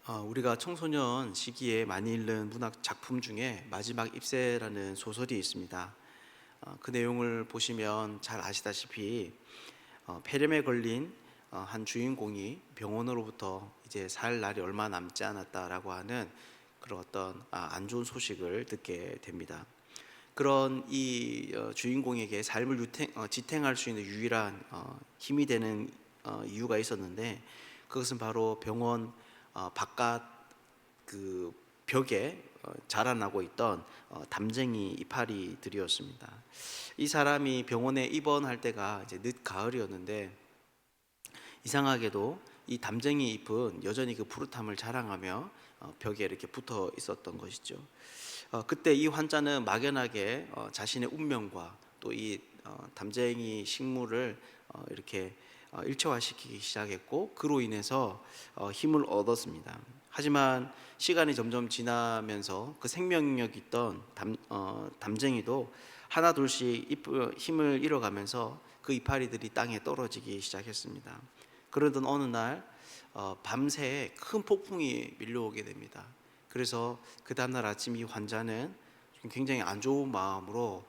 우리가 청소년 시기에 많이 읽는 문학 작품 중에 마지막 잎새라는 소설이 있습니다. 그 내용을 보시면 잘 아시다시피 폐렴에 걸린 한 주인공이 병원으로부터 이제 살 날이 얼마 남지 않았다라고 하는 그런 어떤 안 좋은 소식을 듣게 됩니다. 그런 이 주인공에게 삶을 지탱할 수 있는 유일한 힘이 되는 이유가 있었는데, 그것은 바로 병원 바깥 그 벽에 자라나고 있던 담쟁이 이파리들이었습니다. 이 사람이 병원에 입원할 때가 이제 늦 가을이었는데, 이상하게도 이 담쟁이 잎은 여전히 그 푸릇함을 자랑하며 벽에 이렇게 붙어 있었던 것이죠. 그때 이 환자는 막연하게 자신의 운명과 또 이 담쟁이 식물을 이렇게 일체화시키기 시작했고, 그로 인해서 힘을 얻었습니다. 하지만 시간이 점점 지나면서 그 생명력 있던 담쟁이도 하나 둘씩 힘을 잃어가면서 그 이파리들이 땅에 떨어지기 시작했습니다. 그러던 어느 날 밤새 큰 폭풍이 밀려오게 됩니다. 그래서 그 다음날 아침 이 환자는 굉장히 안 좋은 마음으로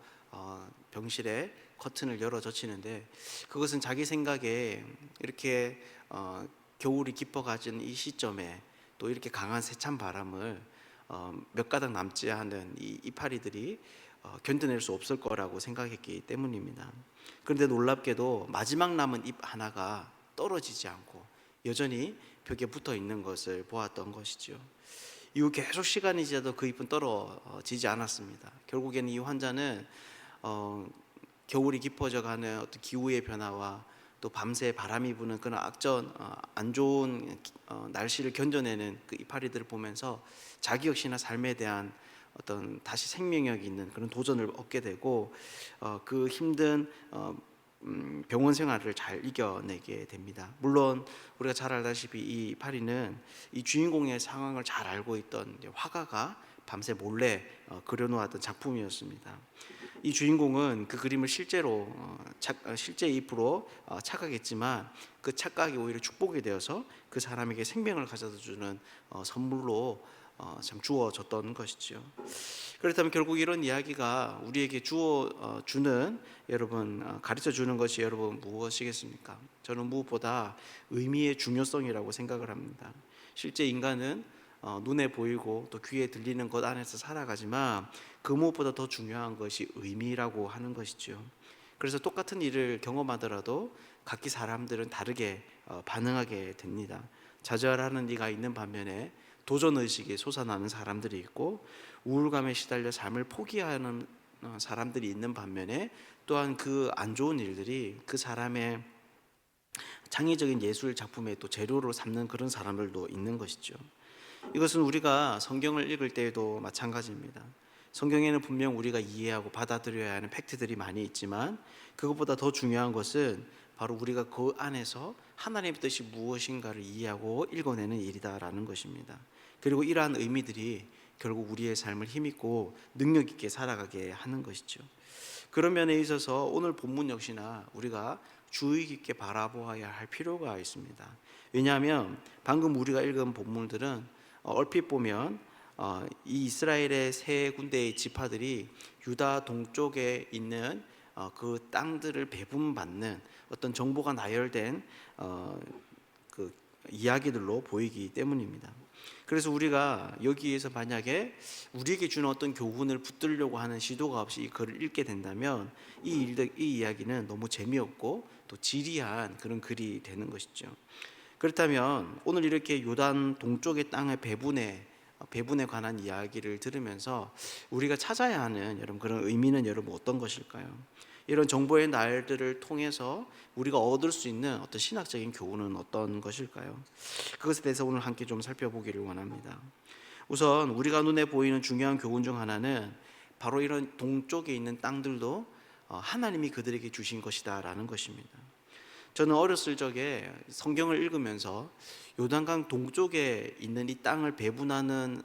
병실에 커튼을 열어 젖히는데, 그것은 자기 생각에 이렇게 겨울이 깊어가진 이 시점에 또 이렇게 강한 세찬 바람을 몇 가닥 남지 않은 이 이파리들이 견뎌낼 수 없을 거라고 생각했기 때문입니다. 그런데 놀랍게도 마지막 남은 잎 하나가 떨어지지 않고 여전히 벽에 붙어 있는 것을 보았던 것이죠. 이후 계속 시간이 지나도 그 잎은 떨어지지 않았습니다. 결국에는 이 환자는 겨울이 깊어져가는 어떤 기후의 변화와 또 밤새 바람이 부는 그런 안 좋은 날씨를 견뎌내는 그 이파리들을 보면서 자기 역시나 삶에 대한 어떤 다시 생명력 있는 그런 도전을 얻게 되고, 그 힘든 병원 생활을 잘 이겨내게 됩니다. 물론 우리가 잘 알다시피 이 이파리는 이 주인공의 상황을 잘 알고 있던 화가가 밤새 몰래 그려놓았던 작품이었습니다. 이 주인공은 그 그림을 실제로 실제 잎으로 착각했지만, 그 착각이 오히려 축복이 되어서 그 사람에게 생명을 가져다 주는 선물로 참 주어졌던 것이죠. 그렇다면 결국 이런 이야기가 우리에게 주는 여러분 가르쳐 주는 것이 여러분 무엇이겠습니까? 저는 무엇보다 의미의 중요성이라고 생각을 합니다. 실제 인간은 눈에 보이고 또 귀에 들리는 것 안에서 살아가지만 그 무엇보다 더 중요한 것이 의미라고 하는 것이죠. 그래서 똑같은 일을 경험하더라도 각기 사람들은 다르게 반응하게 됩니다. 좌절하는 이가 있는 반면에 도전의식이 솟아나는 사람들이 있고, 우울감에 시달려 삶을 포기하는 사람들이 있는 반면에 또한 그 안 좋은 일들이 그 사람의 창의적인 예술 작품의 또 재료로 삼는 그런 사람들도 있는 것이죠. 이것은 우리가 성경을 읽을 때에도 마찬가지입니다. 성경에는 분명 우리가 이해하고 받아들여야 하는 팩트들이 많이 있지만, 그것보다 더 중요한 것은 바로 우리가 그 안에서 하나님의 뜻이 무엇인가를 이해하고 읽어내는 일이다라는 것입니다. 그리고 이러한 의미들이 결국 우리의 삶을 힘있고 능력 있게 살아가게 하는 것이죠. 그런 면에 있어서 오늘 본문 역시나 우리가 주의 깊게 바라보아야 할 필요가 있습니다. 왜냐하면 방금 우리가 읽은 본문들은 얼핏 보면 이 이스라엘의 세 군데의 지파들이 유다 동쪽에 있는 그 땅들을 배분받는 어떤 정보가 나열된 그 이야기들로 보이기 때문입니다. 그래서 우리가 여기에서 만약에 우리에게 주는 어떤 교훈을 붙들려고 하는 시도가 없이 이 글을 읽게 된다면 이 이야기는 너무 재미없고 또 지리한 그런 글이 되는 것이죠. 그렇다면 오늘 이렇게 요단 동쪽의 땅의 배분에 관한 이야기를 들으면서 우리가 찾아야 하는 여러분 그런 의미는 여러분 어떤 것일까요? 이런 정보의 날들을 통해서 우리가 얻을 수 있는 어떤 신학적인 교훈은 어떤 것일까요? 그것에 대해서 오늘 함께 좀 살펴보기를 원합니다. 우선 우리가 눈에 보이는 중요한 교훈 중 하나는 바로 이런 동쪽에 있는 땅들도 하나님이 그들에게 주신 것이다라는 것입니다. 저는 어렸을 적에 성경을 읽으면서 요단강 동쪽에 있는 이 땅을 배분하는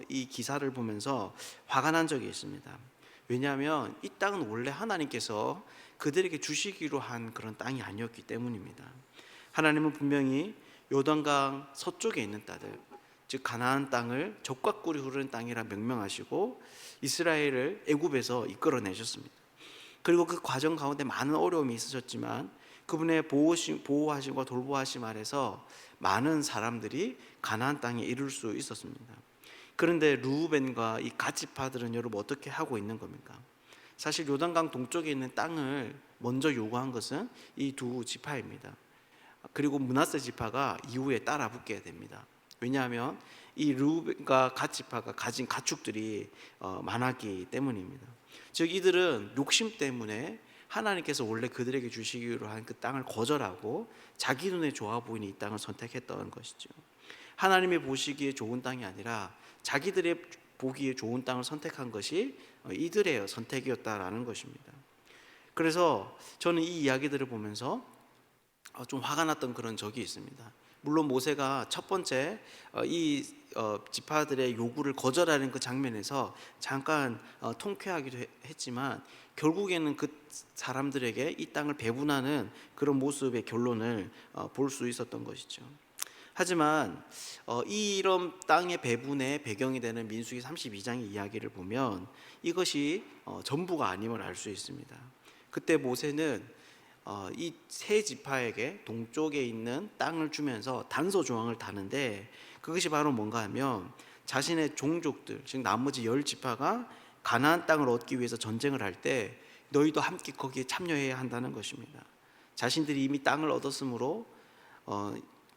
이 기사를 보면서 화가 난 적이 있습니다. 왜냐하면 이 땅은 원래 하나님께서 그들에게 주시기로 한 그런 땅이 아니었기 때문입니다. 하나님은 분명히 요단강 서쪽에 있는 땅들, 즉 가나안 땅을 젖과 꿀이 흐르는 땅이라 명명하시고 이스라엘을 애굽에서 이끌어내셨습니다. 그리고 그 과정 가운데 많은 어려움이 있으셨지만 그분의 보호하심과 돌보하심 아래서 많은 사람들이 가나안 땅에 이룰 수 있었습니다. 그런데 르우벤과 이 갓 지파들은 여러분 어떻게 하고 있는 겁니까? 사실 요단강 동쪽에 있는 땅을 먼저 요구한 것은 이 두 지파입니다. 그리고 므낫세 지파가 이후에 따라 붙게 됩니다. 왜냐하면 이 르우벤과 갓 지파가 가진 가축들이 많았기 때문입니다. 즉 이들은 욕심 때문에 하나님께서 원래 그들에게 주시기로 한 그 땅을 거절하고 자기 눈에 좋아 보이는 이 땅을 선택했던 것이죠. 하나님이 보시기에 좋은 땅이 아니라 자기들의 보기에 좋은 땅을 선택한 것이 이들의 선택이었다라는 것입니다. 그래서 저는 이 이야기들을 보면서 좀 화가 났던 그런 적이 있습니다. 물론 모세가 첫 번째 이 지파들의 요구를 거절하는 그 장면에서 잠깐 통쾌하기도 했지만 결국에는 그 사람들에게 이 땅을 배분하는 그런 모습의 결론을 볼 수 있었던 것이죠. 하지만 이런 땅의 배분의 배경이 되는 민수기 32장의 이야기를 보면 이것이 전부가 아님을 알 수 있습니다. 그때 모세는 이 세 지파에게 동쪽에 있는 땅을 주면서 단서 조항을 다는데 그것이 바로 뭔가 하면 자신의 종족들, 즉 나머지 10지파가 가나안 땅을 얻기 위해서 전쟁을 할 때 너희도 함께 거기에 참여해야 한다는 것입니다. 자신들이 이미 땅을 얻었으므로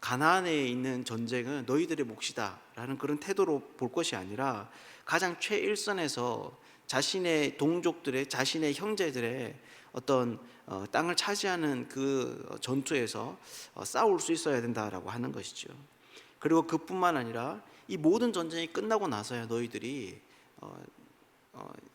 가나안에 있는 전쟁은 너희들의 몫이다 라는 그런 태도로 볼 것이 아니라 가장 최일선에서 자신의 동족들의, 자신의 형제들의 어떤 땅을 차지하는 그 전투에서 싸울 수 있어야 된다라고 하는 것이죠. 그리고 그뿐만 아니라 이 모든 전쟁이 끝나고 나서야 너희들이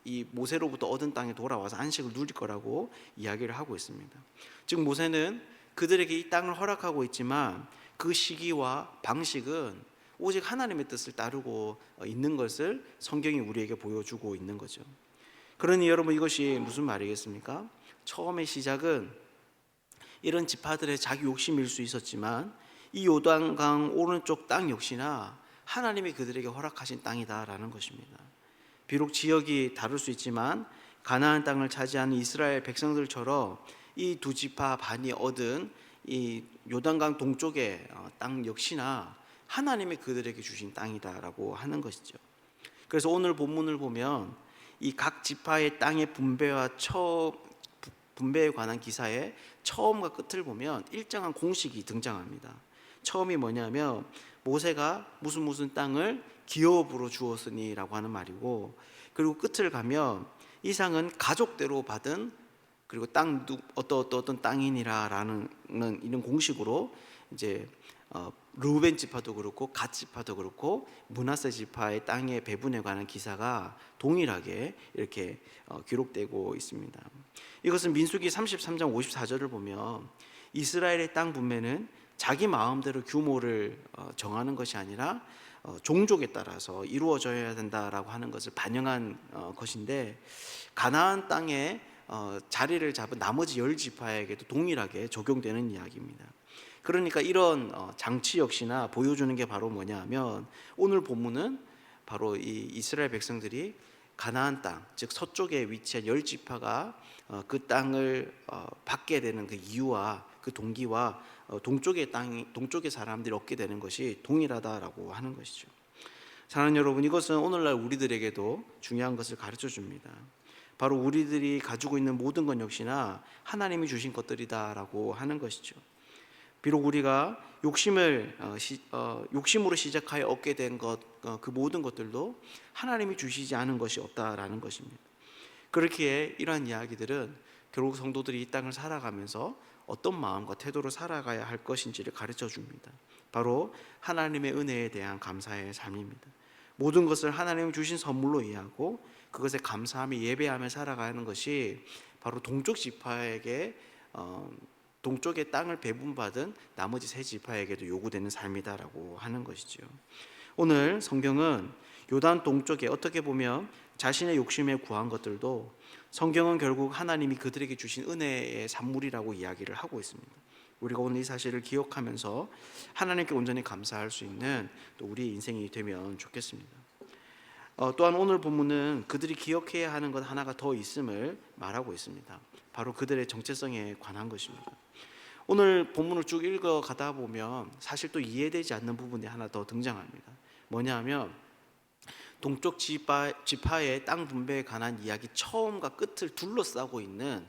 이 모세로부터 얻은 땅에 돌아와서 안식을 누릴 거라고 이야기를 하고 있습니다. 즉 모세는 그들에게 이 땅을 허락하고 있지만 그 시기와 방식은 오직 하나님의 뜻을 따르고 있는 것을 성경이 우리에게 보여주고 있는 거죠. 그러니 여러분 이것이 무슨 말이겠습니까? 처음의 시작은 이런 지파들의 자기 욕심일 수 있었지만 이 요단강 오른쪽 땅 역시나 하나님이 그들에게 허락하신 땅이다라는 것입니다. 비록 지역이 다를 수 있지만 가나안 땅을 차지하는 이스라엘 백성들처럼 이 두 지파 반이 얻은 이 요단강 동쪽의 땅 역시나 하나님이 그들에게 주신 땅이다라고 하는 것이죠. 그래서 오늘 본문을 보면 이 각 지파의 땅의 분배에 관한 기사의 처음과 끝을 보면 일정한 공식이 등장합니다. 처음이 뭐냐면 모세가 무슨 땅을 기업으로 주었으니라고 하는 말이고, 그리고 끝을 가면 이상은 가족대로 받은, 그리고 땅 어떤 땅이니라라는 이런 공식으로 이제 르우벤 지파도 그렇고 갓 지파도 그렇고 므낫세 지파의 땅의 배분에 관한 기사가 동일하게 이렇게 기록되고 있습니다. 이것은 민수기 33장 54절을 보면 이스라엘의 땅 분배는 자기 마음대로 규모를 정하는 것이 아니라 종족에 따라서 이루어져야 된다라고 하는 것을 반영한 것인데, 가나안 땅에 자리를 잡은 나머지 10지파에게도 동일하게 적용되는 이야기입니다. 그러니까 이런 장치 역시나 보여주는 게 바로 뭐냐 하면 오늘 본문은 바로 이 이스라엘 백성들이 가나안 땅, 즉 서쪽에 위치한 10지파가 그 땅을 받게 되는 그 이유와 그 동기와 동쪽의 사람들이 얻게 되는 것이 동일하다라고 하는 것이죠. 사랑하는 여러분, 이것은 오늘날 우리들에게도 중요한 것을 가르쳐 줍니다. 바로 우리들이 가지고 있는 모든 것 역시나 하나님이 주신 것들이다라고 하는 것이죠. 비록 우리가 욕심으로 시작하여 얻게 된 것, 그 모든 것들도 하나님이 주시지 않은 것이 없다라는 것입니다. 그렇기에 이러한 이야기들은 결국 성도들이 이 땅을 살아가면서 어떤 마음과 태도로 살아가야 할 것인지를 가르쳐 줍니다. 바로 하나님의 은혜에 대한 감사의 삶입니다. 모든 것을 하나님이 주신 선물로 이해하고 그것에 감사하며 예배하며 살아가는 것이 바로 동쪽 지파에게 동쪽의 땅을 배분받은 나머지 세 지파에게도 요구되는 삶이다라고 하는 것이죠. 오늘 성경은 요단 동쪽에 어떻게 보면 자신의 욕심에 구한 것들도 성경은 결국 하나님이 그들에게 주신 은혜의 산물이라고 이야기를 하고 있습니다. 우리가 오늘 이 사실을 기억하면서 하나님께 온전히 감사할 수 있는 또 우리의 인생이 되면 좋겠습니다. 또한 오늘 본문은 그들이 기억해야 하는 것 하나가 더 있음을 말하고 있습니다. 바로 그들의 정체성에 관한 것입니다. 오늘 본문을 쭉 읽어가다 보면 사실 또 이해되지 않는 부분이 하나 더 등장합니다. 뭐냐 하면 동쪽 지파의 땅 분배에 관한 이야기 처음과 끝을 둘러싸고 있는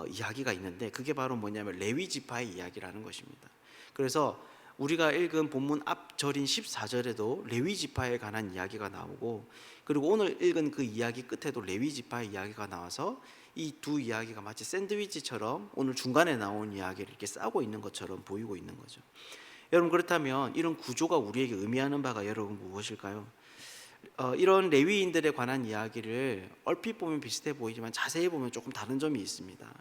이야기가 있는데, 그게 바로 뭐냐면 레위 지파의 이야기라는 것입니다. 그래서 우리가 읽은 본문 앞절인 14절에도 레위 지파에 관한 이야기가 나오고, 그리고 오늘 읽은 그 이야기 끝에도 레위 지파의 이야기가 나와서 이 두 이야기가 마치 샌드위치처럼 오늘 중간에 나온 이야기를 이렇게 싸고 있는 것처럼 보이고 있는 거죠. 여러분, 그렇다면 이런 구조가 우리에게 의미하는 바가 여러분 무엇일까요? 이런 레위인들에 관한 이야기를 얼핏 보면 비슷해 보이지만 자세히 보면 조금 다른 점이 있습니다.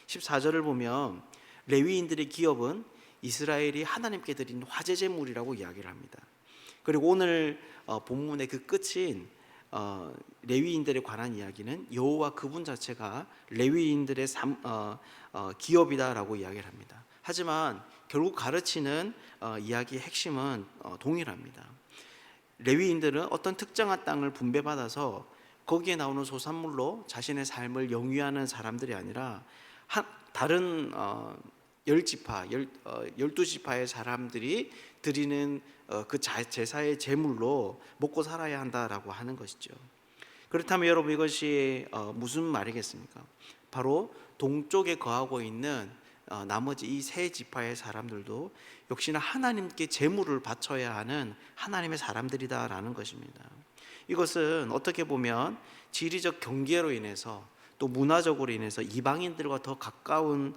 14절을 보면 레위인들의 기업은 이스라엘이 하나님께 드린 화제 제물이라고 이야기를 합니다. 그리고 오늘 본문의 그 끝인 레위인들에 관한 이야기는 여호와 그분 자체가 레위인들의 기업이다라고 이야기를 합니다. 하지만 결국 가르치는 이야기의 핵심은 동일합니다. 레위인들은 어떤 특정한 땅을 분배받아서 거기에 나오는 소산물로 자신의 삶을 영위하는 사람들이 아니라 다른 12지파의 사람들이 드리는 그 제사의 제물로 먹고 살아야 한다라고 하는 것이죠. 그렇다면 여러분, 이것이 무슨 말이겠습니까? 바로 동쪽에 거하고 있는 나머지 이 세 지파의 사람들도 역시나 하나님께 제물을 바쳐야 하는 하나님의 사람들이다라는 것입니다. 이것은 어떻게 보면 지리적 경계로 인해서 또 문화적으로 인해서 이방인들과 더 가까운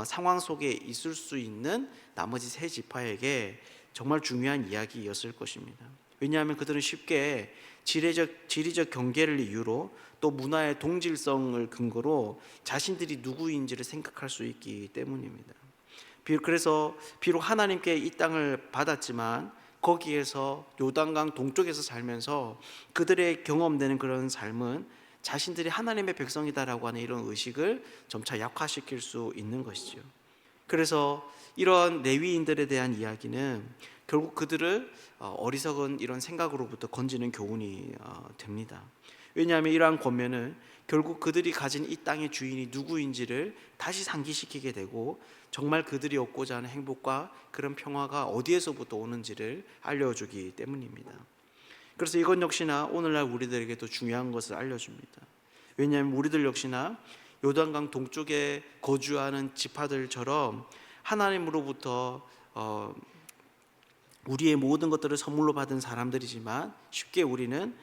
상황 속에 있을 수 있는 나머지 세 지파에게 정말 중요한 이야기였을 것입니다. 왜냐하면 그들은 쉽게 지리적 경계를 이유로 또 문화의 동질성을 근거로 자신들이 누구인지를 생각할 수 있기 때문입니다. 그래서 비록 하나님께 이 땅을 받았지만 거기에서 요단강 동쪽에서 살면서 그들의 경험되는 그런 삶은 자신들이 하나님의 백성이다라고 하는 이런 의식을 점차 약화시킬 수 있는 것이죠. 그래서 이런 레위인들에 대한 이야기는 결국 그들을 어리석은 이런 생각으로부터 건지는 교훈이 됩니다. 왜냐하면 이러한 권면은 결국 그들이 가진 이 땅의 주인이 누구인지를 다시 상기시키게 되고 정말 그들이 얻고자 하는 행복과 그런 평화가 어디에서부터 오는지를 알려주기 때문입니다. 그래서 이것 역시나 오늘날 우리들에게도 중요한 것을 알려줍니다. 왜냐하면 우리들 역시나 요단강 동쪽에 거주하는 지파들처럼 하나님으로부터 우리의 모든 것들을 선물로 받은 사람들이지만 쉽게 우리를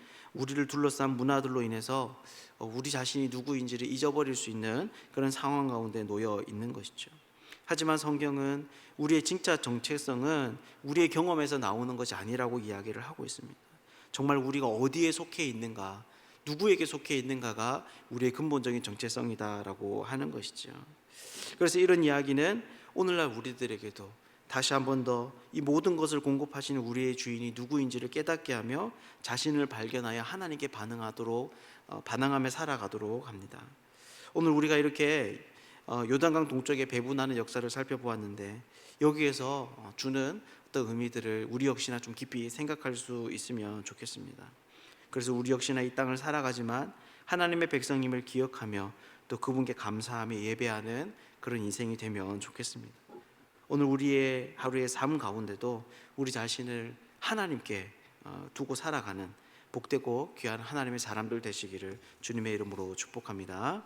둘러싼 문화들로 인해서 우리 자신이 누구인지를 잊어버릴 수 있는 그런 상황 가운데 놓여 있는 것이죠. 하지만 성경은 우리의 진짜 정체성은 우리의 경험에서 나오는 것이 아니라고 이야기를 하고 있습니다. 정말 우리가 어디에 속해 있는가, 누구에게 속해 있는가가 우리의 근본적인 정체성이다라고 하는 것이죠. 그래서 이런 이야기는 오늘날 우리들에게도 다시 한 번 더 이 모든 것을 공급하시는 우리의 주인이 누구인지를 깨닫게 하며 자신을 발견하여 하나님께 반응하며 살아가도록 합니다. 오늘 우리가 이렇게 요단강 동쪽에 배분하는 역사를 살펴보았는데 여기에서 주는 어떤 의미들을 우리 역시나 좀 깊이 생각할 수 있으면 좋겠습니다. 그래서 우리 역시나 이 땅을 살아가지만 하나님의 백성임을 기억하며 또 그분께 감사하며 예배하는 그런 인생이 되면 좋겠습니다. 오늘 우리의 하루의 삶 가운데도 우리 자신을 하나님께 두고 살아가는 복되고 귀한 하나님의 사람들 되시기를 주님의 이름으로 축복합니다.